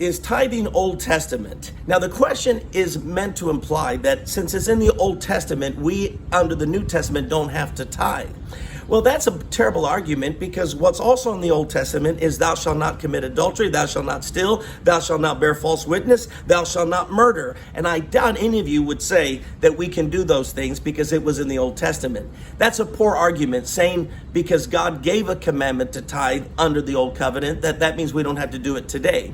is tithing Old Testament? Now, the question is meant to imply that since it's in the Old Testament, we under the New Testament don't have to tithe. Well, that's a terrible argument, because what's also in the Old Testament is thou shalt not commit adultery, thou shalt not steal, thou shalt not bear false witness, thou shalt not murder. And I doubt any of you would say that we can do those things because it was in the Old Testament. That's a poor argument, saying because God gave a commandment to tithe under the Old Covenant, that means we don't have to do it today.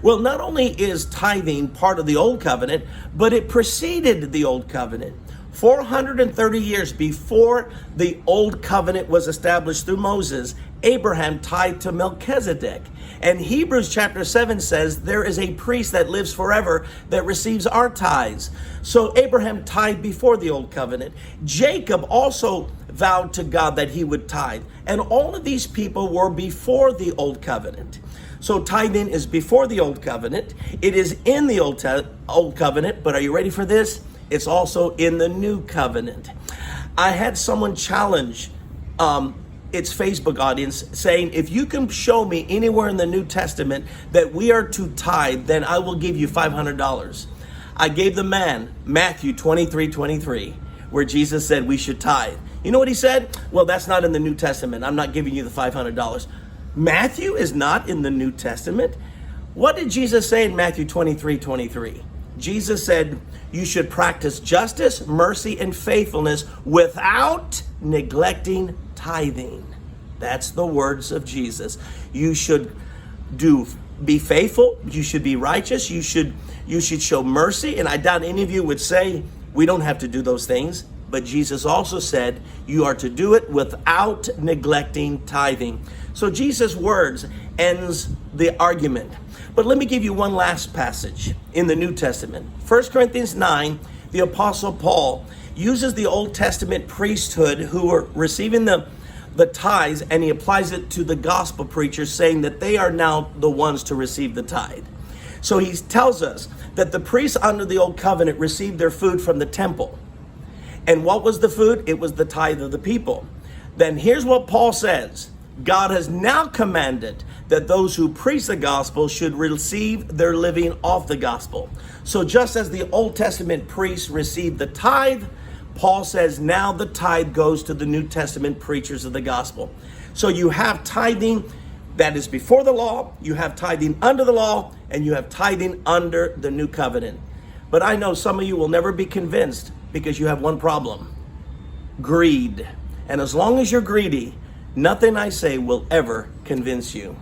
Well, not only is tithing part of the Old Covenant, but it preceded the Old Covenant. 430 years before the Old Covenant was established through Moses, Abraham tithed to Melchizedek. And Hebrews chapter 7 says there is a priest that lives forever that receives our tithes. So Abraham tithed before the Old Covenant. Jacob also vowed to God that he would tithe. And all of these people were before the Old Covenant. So tithing is before the Old Covenant. It is in the Old Covenant, but are you ready for this? It's also in the New Covenant. I had someone challenge its Facebook audience saying, if you can show me anywhere in the New Testament that we are to tithe, then I will give you $500. I gave the man Matthew 23:23, where Jesus said we should tithe. You know what he said? Well, that's not in the New Testament. I'm not giving you the $500. Matthew is not in the New Testament. What did Jesus say in Matthew 23:23? Jesus said, you should practice justice, mercy, and faithfulness without neglecting tithing. That's the words of Jesus. You should be faithful. You should be righteous. You should show mercy. And I doubt any of you would say we don't have to do those things. But Jesus also said you are to do it without neglecting tithing. So Jesus' words ends the argument. But let me give you one last passage in the New Testament. 1 Corinthians 9, the Apostle Paul uses the Old Testament priesthood who are receiving the tithes, and he applies it to the gospel preachers, saying that they are now the ones to receive the tithe. So he tells us that the priests under the Old Covenant received their food from the temple. And what was the food? It was the tithe of the people. Then here's what Paul says. God has now commanded that those who preach the gospel should receive their living off the gospel. So just as the Old Testament priests received the tithe, Paul says now the tithe goes to the New Testament preachers of the gospel. So you have tithing that is before the law, you have tithing under the law, and you have tithing under the New Covenant. But I know some of you will never be convinced because you have one problem: greed. And as long as you're greedy, nothing I say will ever convince you.